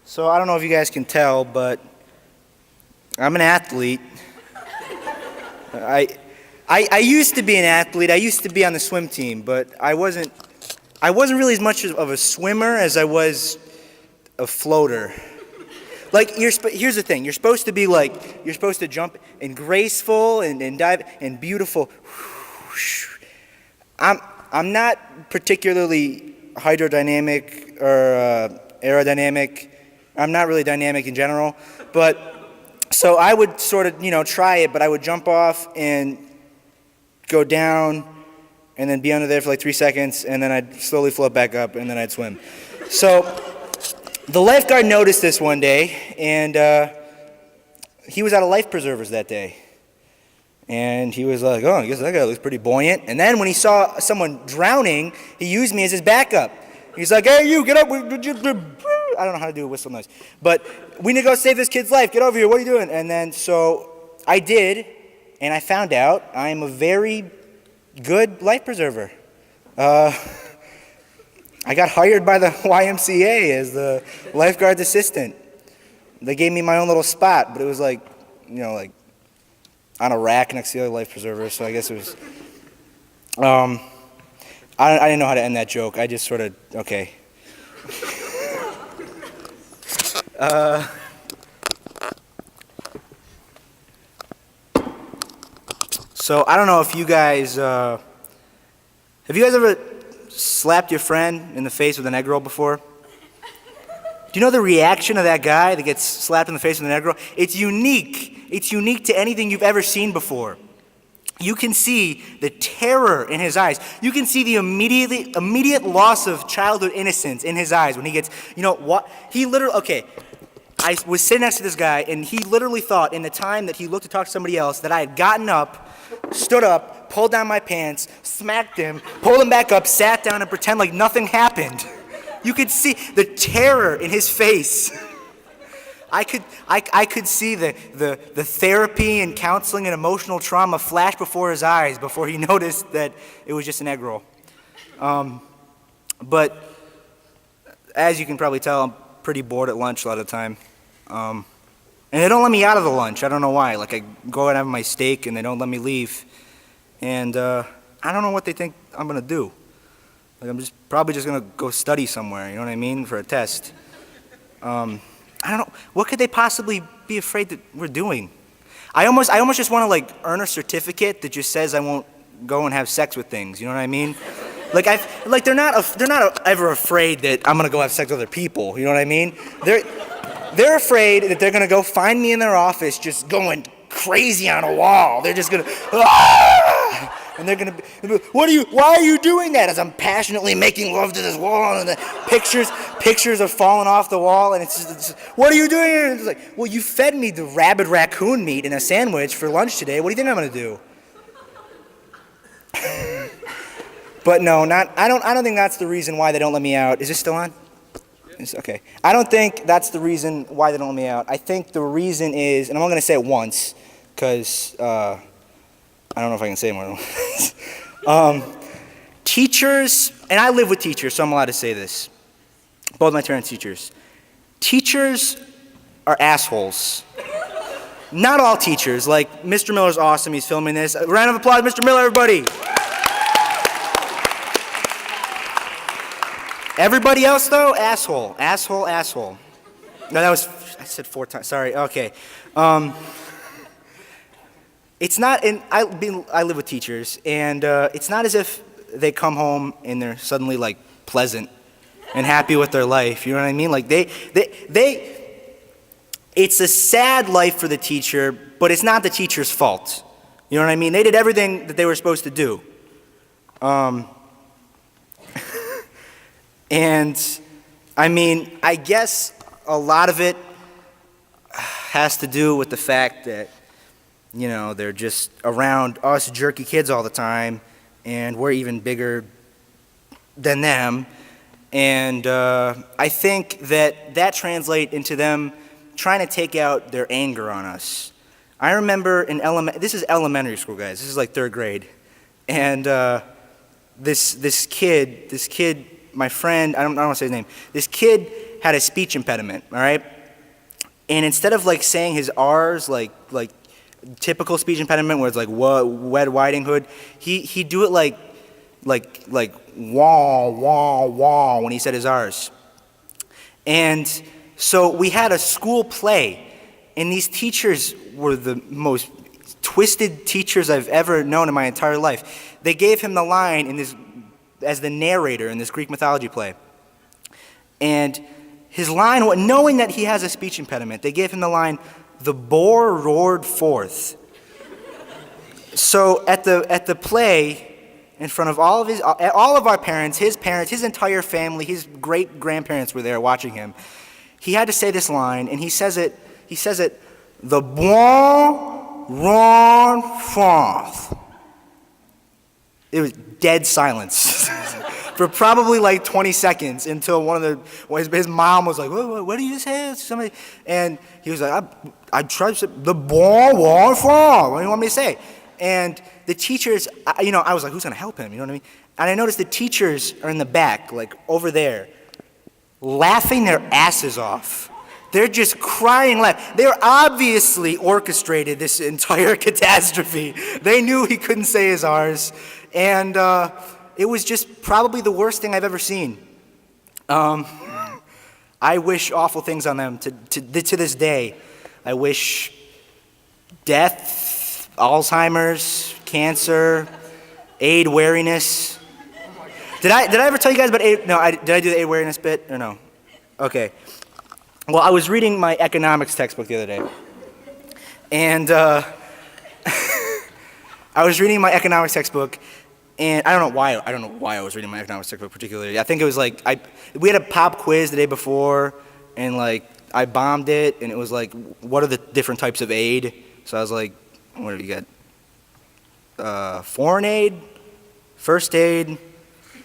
So I don't know if you guys can tell, but I'm an athlete. I used to be an athlete. I used to be on the swim team, but I wasn't really as much of a swimmer as I was a floater. Like here's the thing: you're supposed to jump and graceful and dive and beautiful. I'm not particularly hydrodynamic or aerodynamic. I'm not really dynamic in general, but so I would sort of, try it, but I would jump off and go down and then be under there for like 3 seconds, and then I'd slowly float back up, and then I'd swim. So the lifeguard noticed this one day, and he was out of life preservers that day. And he was like, oh, I guess that guy looks pretty buoyant. And then when he saw someone drowning, he used me as his backup. He's like, hey, you, get up. I don't know how to do a whistle noise. But we need to go save this kid's life. Get over here. What are you doing? And then so I did, and I found out I'm a very good life preserver. I got hired by the YMCA as the lifeguard's assistant. They gave me my own little spot, but it was like on a rack next to the other life preserver, so I guess it was... I didn't know how to end that joke. I just sort of... Okay. So I don't know if you guys... have you guys ever slapped your friend in the face with an egg roll before? Do you know the reaction of that guy that gets slapped in the face with an egg roll? It's unique. It's unique to anything you've ever seen before. You can see the terror in his eyes. You can see the immediate loss of childhood innocence in his eyes when he gets, what? He literally, okay, I was sitting next to this guy, and he literally thought in the time that he looked to talk to somebody else that I had gotten up, stood up, pulled down my pants, smacked him, pulled him back up, sat down, and pretend like nothing happened. You could see the terror in his face. I could see the therapy and counseling and emotional trauma flash before his eyes before he noticed that it was just an egg roll. But as you can probably tell, I'm pretty bored at lunch a lot of the time. And they don't let me out of the lunch. I don't know why. Like, I go and have my steak and they don't let me leave. And I don't know what they think I'm going to do. Like, I'm probably just going to go study somewhere, you know what I mean, for a test. I don't know. What could they possibly be afraid that we're doing? I almost just want to earn a certificate that just says I won't go and have sex with things. You know what I mean? They're not ever afraid that I'm gonna go have sex with other people. You know what I mean? They're afraid that they're gonna go find me in their office just going crazy on a wall. They're just gonna. And they're gonna be, why are you doing that? As I'm passionately making love to this wall, and the pictures are falling off the wall, and it's just, what are you doing? And it's like, well, you fed me the rabid raccoon meat in a sandwich for lunch today. What do you think I'm gonna do? But no, I don't think that's the reason why they don't let me out. Is this still on? It's okay. I don't think that's the reason why they don't let me out. I think the reason is, and I'm only gonna say it once, because I don't know if I can say more than once. Teachers, and I live with teachers, so I'm allowed to say this. Both my parents teachers. Teachers are assholes. Not all teachers. Like, Mr. Miller's awesome. He's filming this. A round of applause, Mr. Miller, everybody. Everybody else, though, asshole. Asshole, asshole. No, I said 4 times. Sorry, okay. It's not, and I live with teachers, and it's not as if they come home and they're suddenly pleasant and happy with their life. You know what I mean? Like it's a sad life for the teacher, but it's not the teacher's fault. You know what I mean? They did everything that they were supposed to do. And I mean, I guess a lot of it has to do with the fact that they're just around us jerky kids all the time, and we're even bigger than them. And I think that translates into them trying to take out their anger on us. I remember this is elementary school, guys. This is like 3rd grade. And this kid, my friend, I don't want to say his name. This kid had a speech impediment, all right? And instead of like saying his R's like typical speech impediment where it's like Wed Riding Hood, he'd do it like wah, wah, wah when he said his R's. And so we had a school play, and these teachers were the most twisted teachers I've ever known in my entire life. They gave him the line as the narrator in this Greek mythology play. And his line, knowing that he has a speech impediment, they gave him the line, "The boar roared forth." So at the play, in front of all of our parents, his entire family, his great grandparents were there watching him. He had to say this line, and he says it, "The boar roared forth." It was dead silence for probably like 20 seconds until his mom was like, "What did you say?" Somebody, and he was like, "I tried to say the boar roared forth. What do you want me to say?" And the teachers, I was like, who's gonna help him? You know what I mean? And I noticed the teachers are in the back, like over there, laughing their asses off. They're just crying laugh. They're obviously orchestrated this entire catastrophe. They knew he couldn't say his R's, and it was just probably the worst thing I've ever seen. I wish awful things on them to this day. I wish death, Alzheimer's, cancer, aid wariness. Did I ever tell you guys about aid? No, did I do the aid wariness bit or no? Okay. Well, I was reading my economics textbook the other day, and I was reading my economics textbook, and I don't know why I was reading my economics textbook particularly. I think it was like we had a pop quiz the day before, and like I bombed it, and it was like, what are the different types of aid? So I was like, what did you get? Foreign aid, first aid,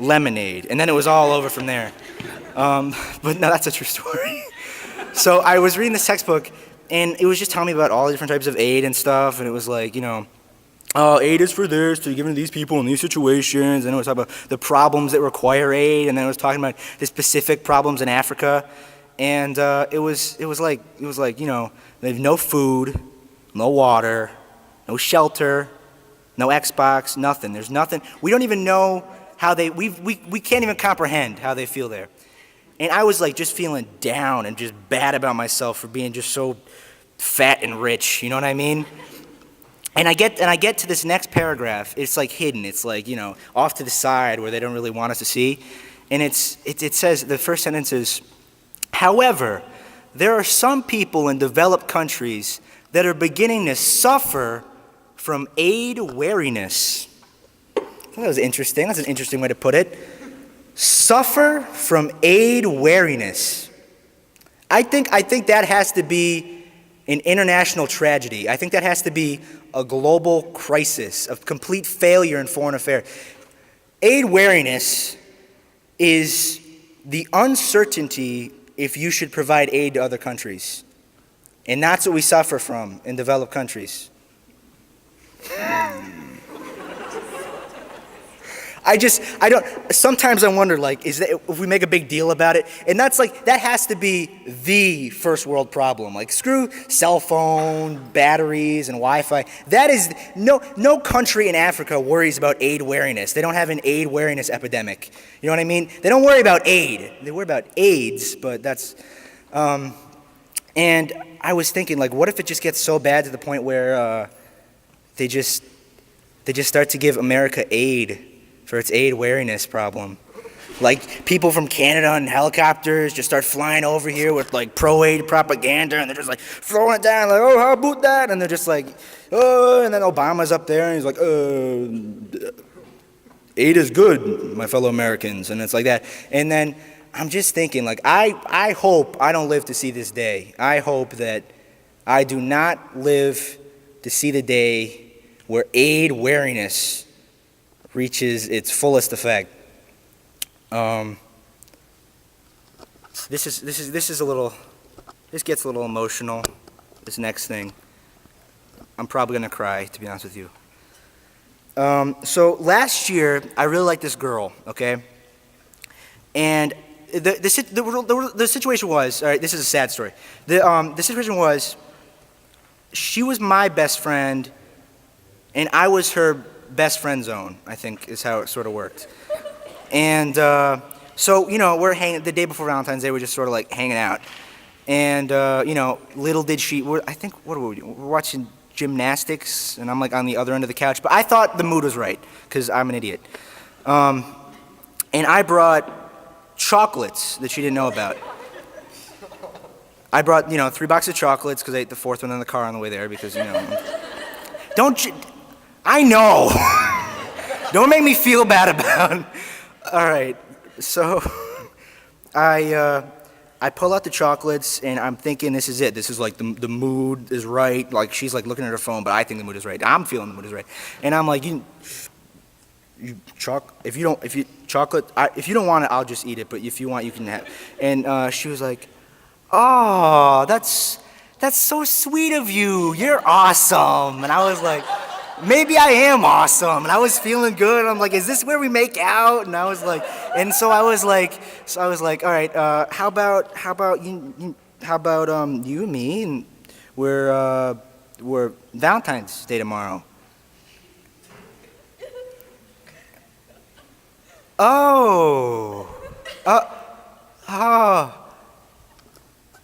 lemonade, and then it was all over from there. But no, that's a true story. So I was reading this textbook, and it was just telling me about all the different types of aid and stuff, and it was like, aid is for this, to be given to these people in these situations, and it was talking about the problems that require aid, and then it was talking about the specific problems in Africa, and it was like, they have no food, no water, no shelter, no Xbox, nothing. There's nothing. We don't even know how we can't even comprehend how they feel there. And I was like just feeling down and just bad about myself for being just so fat and rich, you know what I mean? And I get to this next paragraph. It's like hidden. It's like, off to the side where they don't really want us to see. And it says, the first sentence is, "However, there are some people in developed countries that are beginning to suffer from aid wariness." I thought that was interesting. That's an interesting way to put it. Suffer from aid wariness. I think that has to be an international tragedy. I think that has to be a global crisis, of complete failure in foreign affairs. Aid wariness is the uncertainty if you should provide aid to other countries. And that's what we suffer from in developed countries. Sometimes I wonder, like, is that if we make a big deal about it, and that has to be the first world problem. Like, screw cell phone, batteries, and Wi-Fi. That is, no country in Africa worries about aid wariness. They don't have an aid wariness epidemic. You know what I mean? They don't worry about aid. They worry about AIDS, but that's, and I was thinking, like, what if it just gets so bad to the point where they just start to give America aid for its aid wariness problem. Like, people from Canada on helicopters just start flying over here with like pro-aid propaganda, and they're just like throwing it down, like, oh, how about that? And they're just like, oh, and then Obama's up there and he's like, aid is good, my fellow Americans, and it's like that. And then I'm just thinking, like, I hope I don't live to see this day. I hope that I do not live to see the day where aid wariness reaches its fullest effect. This gets a little emotional. This next thing, I'm probably gonna cry, to be honest with you. So last year, I really liked this girl, okay? And the situation was, all right, this is a sad story. The situation was, she was my best friend, and I was her best friend zone, I think is how it sort of worked. And so, we're hanging, the day before Valentine's Day, we're just sort of like hanging out. And, little did she, I think, what were we doing? We're watching gymnastics, and I'm like on the other end of the couch. But I thought the mood was right, because I'm an idiot. And I brought chocolates that she didn't know about. I brought, 3 boxes of chocolates, because I ate the 4th one in the car on the way there, because, don't you, I know. Don't make me feel bad about it. All right, so I pull out the chocolates, and I'm thinking this is it. This is like the mood is right. Like she's like looking at her phone, but I think the mood is right. I'm feeling the mood is right, and I'm like, if you don't want it, I'll just eat it. But if you want, you can have. And she was like, oh, that's so sweet of you. You're awesome. And I was like, maybe I am awesome. And I was feeling good. I'm like, is this where we make out? And I was like, so I was like, all right, how about you and me, and we're Valentine's Day tomorrow. Oh,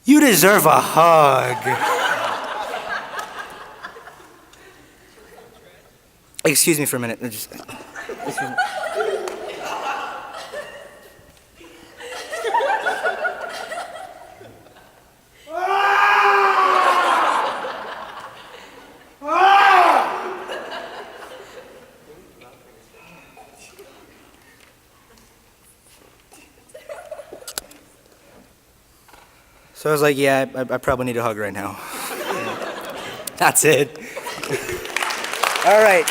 you deserve a hug. Excuse me for a minute. Excuse me. So I was like, yeah, I probably need a hug right now. That's it. All right.